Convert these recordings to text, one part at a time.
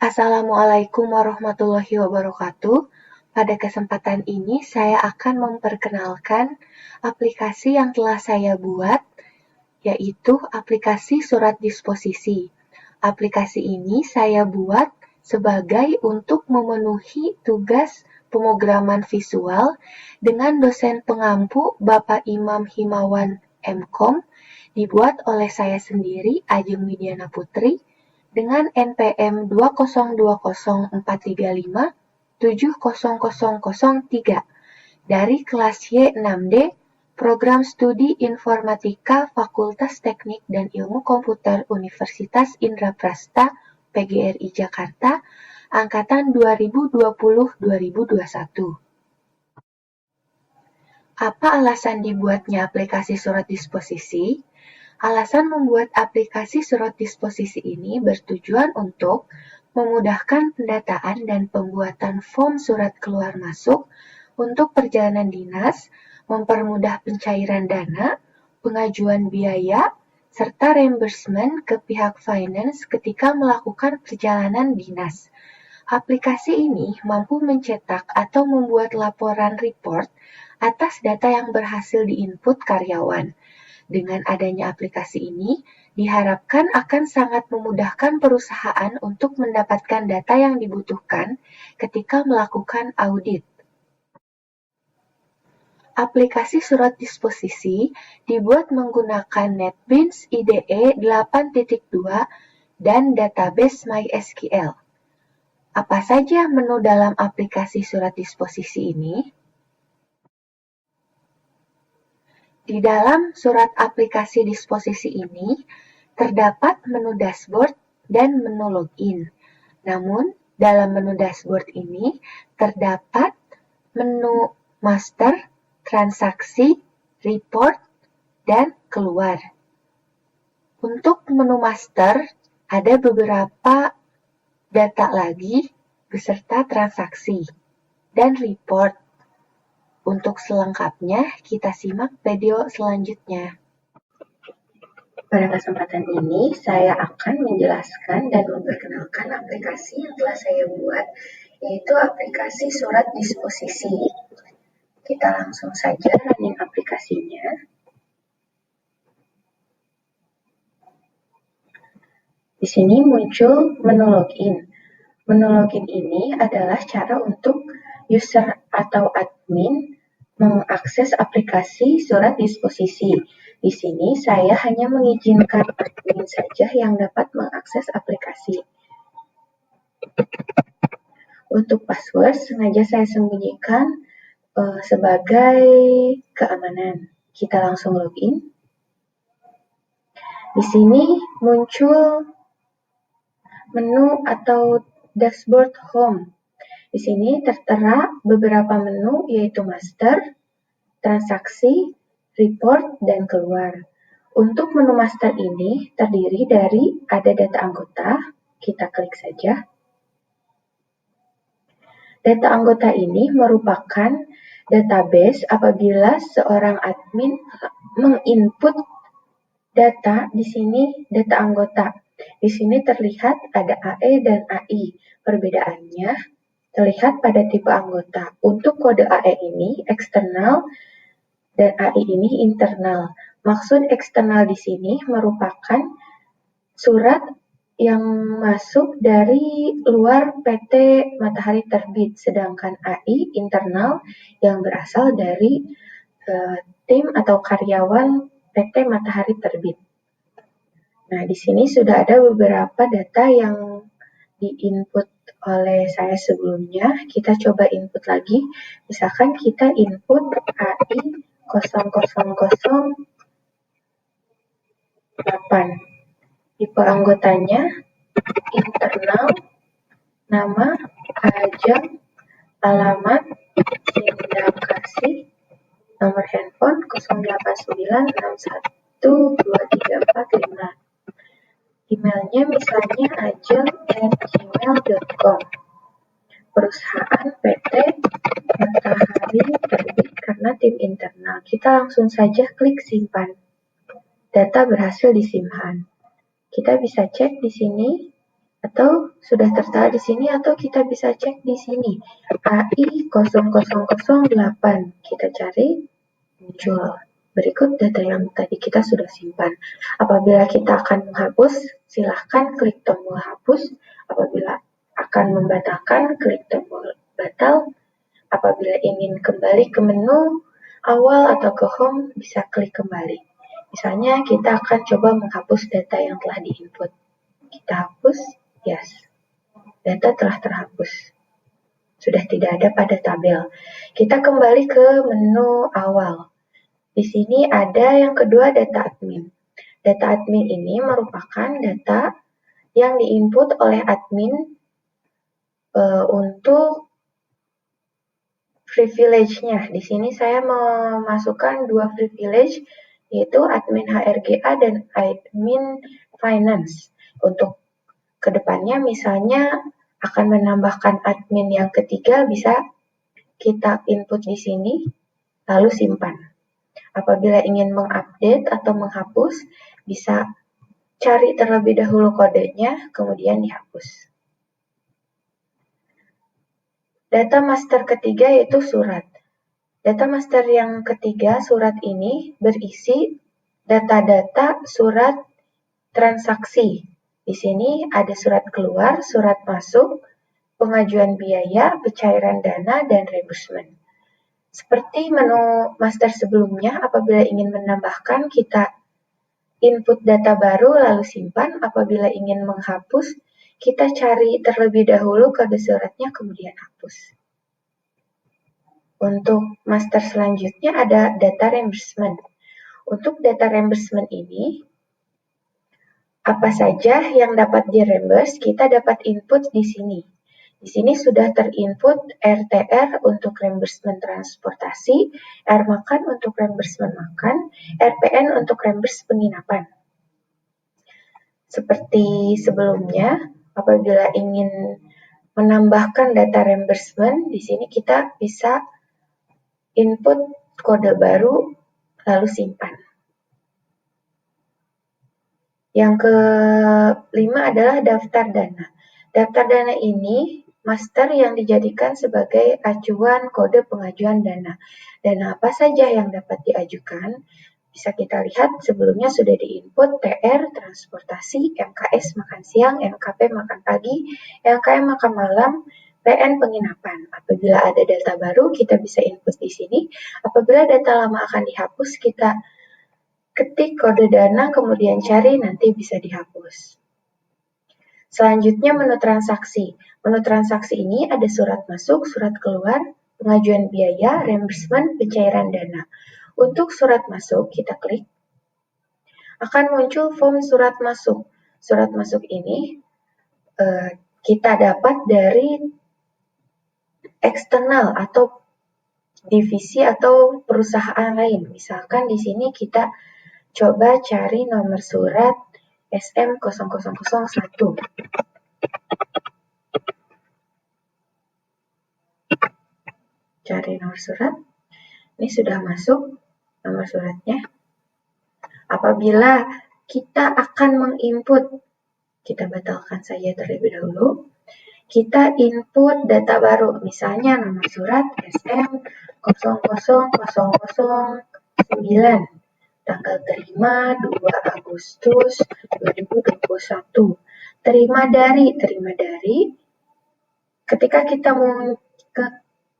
Assalamualaikum warahmatullahi wabarakatuh. Pada kesempatan ini saya akan memperkenalkan aplikasi yang telah saya buat, yaitu aplikasi surat disposisi. Aplikasi ini saya buat sebagai untuk memenuhi tugas pemrograman visual dengan dosen pengampu Bapak Imam Himawan MKom, dibuat oleh saya sendiri, Ajeng Widiana Putri, dengan NPM 2020435700003 dari kelas Y6D Program Studi Informatika Fakultas Teknik dan Ilmu Komputer Universitas Indraprasta PGRI Jakarta angkatan 2020-2021. Apa alasan dibuatnya aplikasi surat disposisi? Alasan membuat aplikasi surat disposisi ini bertujuan untuk memudahkan pendataan dan pembuatan form surat keluar masuk untuk perjalanan dinas, mempermudah pencairan dana, pengajuan biaya, serta reimbursement ke pihak finance ketika melakukan perjalanan dinas. Aplikasi ini mampu mencetak atau membuat laporan report atas data yang berhasil diinput karyawan. Dengan adanya aplikasi ini, diharapkan akan sangat memudahkan perusahaan untuk mendapatkan data yang dibutuhkan ketika melakukan audit. Aplikasi surat disposisi dibuat menggunakan NetBeans IDE 8.2 dan database MySQL. Apa saja menu dalam aplikasi surat disposisi ini? Di dalam surat aplikasi disposisi ini, terdapat menu dashboard dan menu login. Namun, dalam menu dashboard ini, terdapat menu master, transaksi, report, dan keluar. Untuk menu master, ada beberapa data lagi beserta transaksi dan report. Untuk selengkapnya, kita simak video selanjutnya. Pada kesempatan ini, saya akan menjelaskan dan memperkenalkan aplikasi yang telah saya buat, yaitu aplikasi surat disposisi. Kita langsung saja running aplikasinya. Di sini muncul menu login. Menu login ini adalah cara untuk user atau admin mengakses aplikasi surat disposisi. Di sini saya hanya mengizinkan admin saja yang dapat mengakses aplikasi. Untuk password sengaja saya sembunyikan sebagai keamanan. Kita langsung login. Di sini muncul menu atau dashboard home. Di sini tertera beberapa menu yaitu master, transaksi, report, dan keluar. Untuk menu master ini terdiri dari ada data anggota, kita klik saja. Data anggota ini merupakan database apabila seorang admin menginput data, di sini data anggota. Di sini terlihat ada AE dan AI. Perbedaannya terlihat pada tipe anggota. Untuk kode AE ini eksternal dan AI ini internal. Maksud eksternal di sini merupakan surat yang masuk dari luar PT Matahari Terbit, sedangkan AI internal yang berasal dari tim atau karyawan PT Matahari Terbit. Nah, di sini sudah ada beberapa data yang diinput oleh saya sebelumnya. Kita coba input lagi. Misalkan kita input AI 0008. Tipe anggotanya internal, nama, Ajeng, alamat, Sindakasih, nomor handphone 0896123455. Emailnya misalnya ajeng@gmail.com. Perusahaan PT Matahari Terbit karena tim internal. Kita langsung saja klik simpan. Data berhasil disimpan. Kita bisa cek di sini Atau sudah tertera di sini, atau kita bisa cek di sini. AI 0008. Kita cari, muncul. Berikut data yang tadi kita sudah simpan. Apabila kita akan menghapus, silahkan klik tombol hapus. Apabila akan membatalkan, klik tombol batal. Apabila ingin kembali ke menu awal atau ke home, bisa klik kembali. Misalnya kita akan coba menghapus data yang telah diinput. Kita hapus, yes. Data telah terhapus. Sudah tidak ada pada tabel. Kita kembali ke menu awal. Di sini ada yang kedua, data admin. Data admin ini merupakan data yang diinput oleh admin untuk privilege-nya. Di sini saya memasukkan dua privilege, yaitu admin HRGA dan admin finance. Untuk kedepannya misalnya akan menambahkan admin yang ketiga, bisa kita input di sini, lalu simpan. Apabila ingin mengupdate atau menghapus, bisa cari terlebih dahulu kodenya, kemudian dihapus. Data master ketiga yaitu surat. Data master yang ketiga, surat ini berisi data-data surat transaksi. Di sini ada surat keluar, surat masuk, pengajuan biaya, pencairan dana, dan reimbursement. Seperti menu master sebelumnya, apabila ingin menambahkan, kita input data baru lalu simpan. Apabila ingin menghapus, kita cari terlebih dahulu kode suratnya, kemudian hapus. Untuk master selanjutnya ada data reimbursement. Untuk data reimbursement ini, apa saja yang dapat di-reimburse, kita dapat input di sini. Di sini sudah terinput RTR untuk reimbursement transportasi, R makan untuk reimbursement makan, RPN untuk reimburse penginapan. Seperti sebelumnya, apabila ingin menambahkan data reimbursement, di sini kita bisa input kode baru, lalu simpan. Yang kelima adalah daftar dana. Daftar dana ini master yang dijadikan sebagai acuan kode pengajuan dana. Dana apa saja yang dapat diajukan? Bisa kita lihat sebelumnya sudah diinput TR, transportasi, MKS makan siang, MKP makan pagi, LKM makan malam, PN penginapan. Apabila ada data baru, kita bisa input di sini. Apabila data lama akan dihapus, kita ketik kode dana, kemudian cari, nanti bisa dihapus. Selanjutnya menu transaksi. Menu transaksi ini ada surat masuk, surat keluar, pengajuan biaya, reimbursement, pencairan dana. Untuk surat masuk, kita klik. Akan muncul form surat masuk. Surat masuk ini kita dapat dari eksternal atau divisi atau perusahaan lain. Misalkan di sini kita coba cari nomor surat SM0001. Cari nomor surat. Ini sudah masuk nomor suratnya. Apabila kita akan menginput, kita batalkan saja terlebih dahulu. Kita input data baru, misalnya nomor surat SM000009. Tanggal terima 2 Agustus 2021. Terima dari. Ketika kita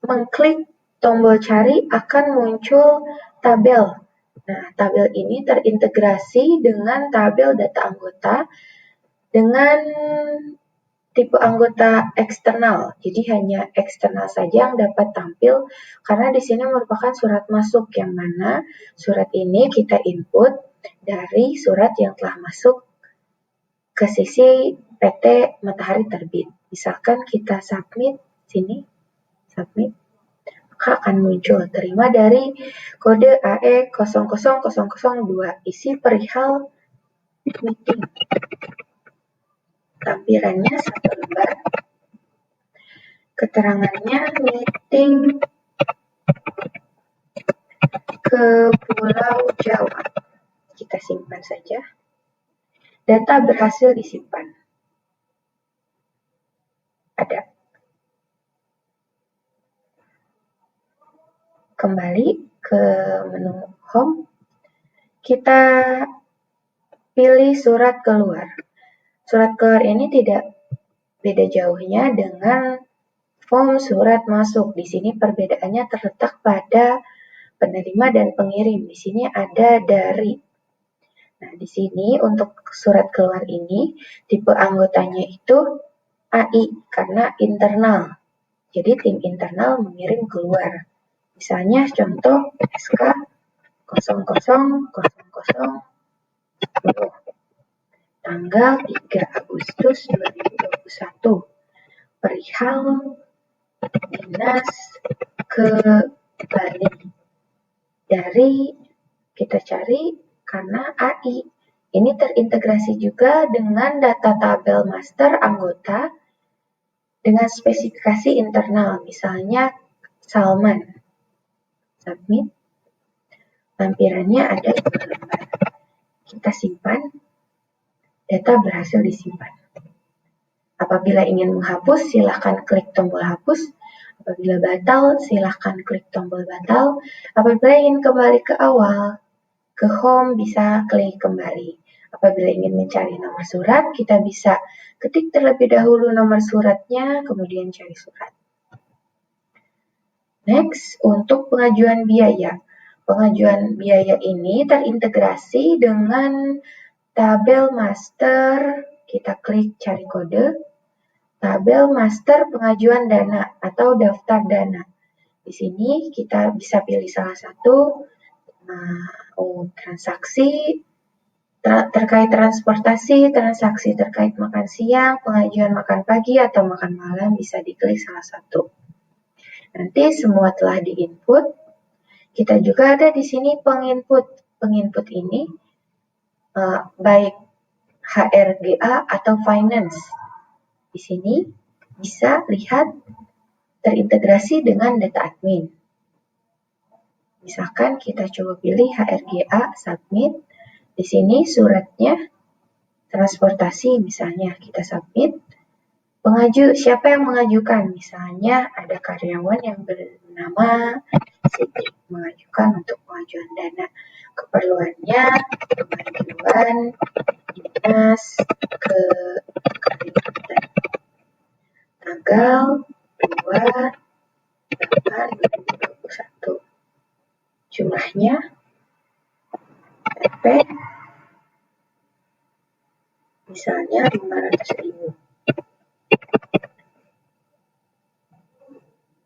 mengklik tombol cari, akan muncul tabel. Nah, tabel ini terintegrasi dengan tabel data anggota dengan tipe anggota eksternal. Jadi hanya eksternal saja yang dapat tampil karena di sini merupakan surat masuk, yang mana surat ini kita input dari surat yang telah masuk ke sisi PT Matahari Terbit. Misalkan kita submit sini, submit, maka akan muncul terima dari kode AE 00002, isi perihal meeting. Tampilannya satu lembar. Keterangannya meeting ke Pulau Jawa. Kita simpan saja. Data berhasil disimpan. kembali ke menu Home, kita pilih surat keluar. Surat keluar ini tidak beda jauhnya dengan form surat masuk. Di sini perbedaannya terletak pada penerima dan pengirim. Di sini ada dari. Nah, di sini untuk surat keluar ini, tipe anggotanya itu AI karena internal. Jadi tim internal mengirim keluar. Misalnya contoh SK 0000 tanggal 3 Agustus 2021 perihal dinas ke Bali. Dari kita cari karena AI. Ini terintegrasi juga dengan data tabel master anggota dengan spesifikasi internal. Misalnya Salman. Submit. Lampirannya ada 2 lembar. Kita simpan. Data berhasil disimpan. Apabila ingin menghapus, silakan klik tombol hapus. Apabila batal, silakan klik tombol batal. Apabila ingin kembali ke awal, ke home, bisa klik kembali. Apabila ingin mencari nomor surat, kita bisa ketik terlebih dahulu nomor suratnya, kemudian cari surat. Next, untuk pengajuan biaya. Pengajuan biaya ini terintegrasi dengan tabel master, kita klik cari kode, tabel master pengajuan dana atau daftar dana. Di sini kita bisa pilih salah satu, transaksi terkait transportasi, transaksi terkait makan siang, pengajuan makan pagi atau makan malam, bisa diklik salah satu. Nanti semua telah diinput. Kita juga ada di sini penginput. Penginput ini baik HRGA atau finance. Di sini bisa lihat terintegrasi dengan data admin. Misalkan kita coba pilih HRGA, submit. Di sini suratnya transportasi, misalnya kita submit. Pengaju, siapa yang mengajukan? Misalnya ada karyawan yang bernama Siti mengajukan untuk pengajuan dana. Keperluannya pengajuan dinas ke Kalimantan. Tanggal 2/8/2021. Jumlahnya PP misalnya 500.000.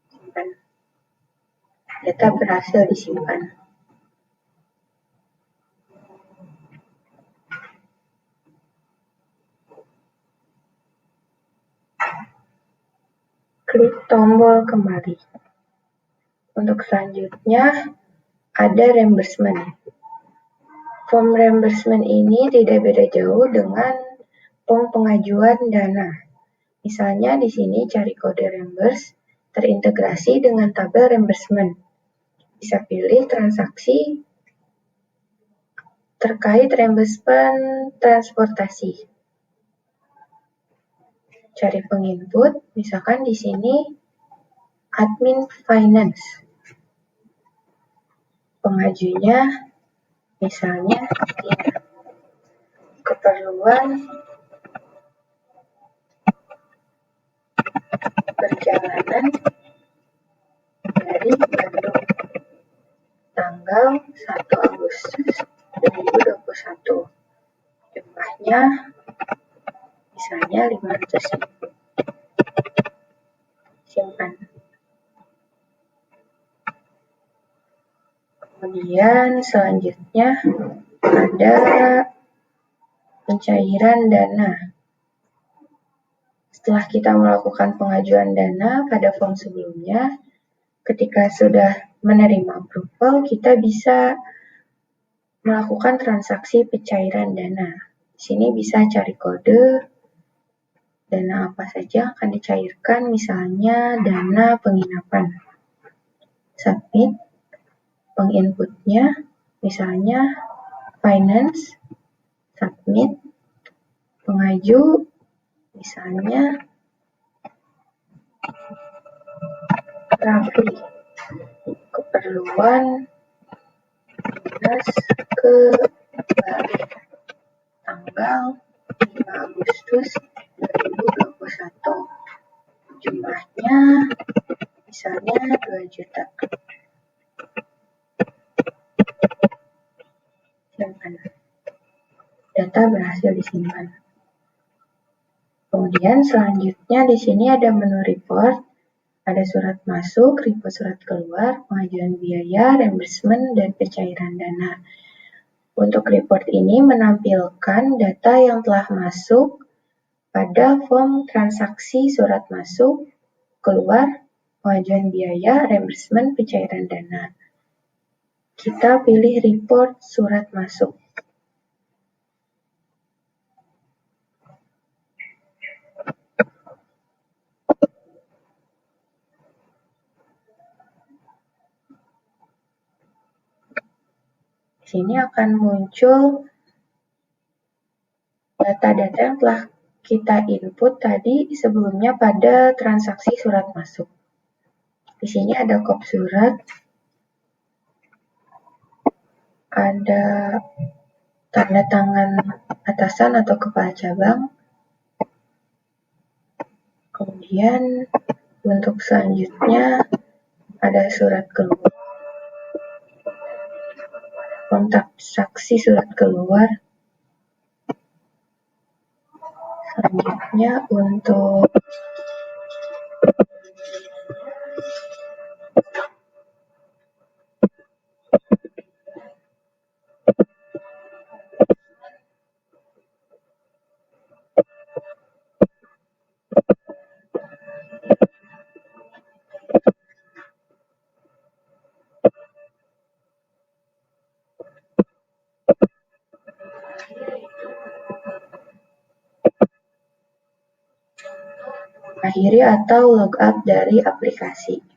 Simpan. Data berhasil disimpan. Klik tombol kembali. Untuk selanjutnya ada reimbursement. Form reimbursement ini tidak beda jauh dengan form pengajuan dana. Misalnya di sini cari kode reimburse, terintegrasi dengan tabel reimbursement. Bisa pilih transaksi terkait reimbursement transportasi. Cari penginput, misalkan di sini admin finance. Pengajunya misalnya keperluan perjalanan dari Bandung tanggal 1 Agustus 2021. Jumlahnya misalnya 500.000. Simpan. Kemudian selanjutnya ada pencairan dana. Setelah kita melakukan pengajuan dana pada form sebelumnya, ketika sudah menerima approval, kita bisa melakukan transaksi pencairan dana. Di sini bisa cari kode dana apa saja akan dicairkan, misalnya dana penginapan. Submit. Penginputnya misalnya finance. Submit. Pengaju misalnya Rafli. keperluan dinas ke Bali tanggal 5 Agustus 2021. Jumlahnya misalnya 2 juta. Simpan. Data berhasil disimpan. Kemudian selanjutnya di sini ada menu report, ada surat masuk, report surat keluar, pengajuan biaya, reimbursement, dan pencairan dana. Untuk report ini menampilkan data yang telah masuk pada form transaksi surat masuk, keluar, pengajuan biaya, reimbursement, pencairan dana. Kita pilih report surat masuk. Di sini akan muncul data-data yang telah kita input tadi sebelumnya pada transaksi surat masuk. Di sini ada kop surat, ada tanda tangan atasan atau kepala cabang, kemudian untuk selanjutnya ada surat keluar, kontak saksi surat keluar. Selanjutnya untuk akhiri atau logout dari aplikasi.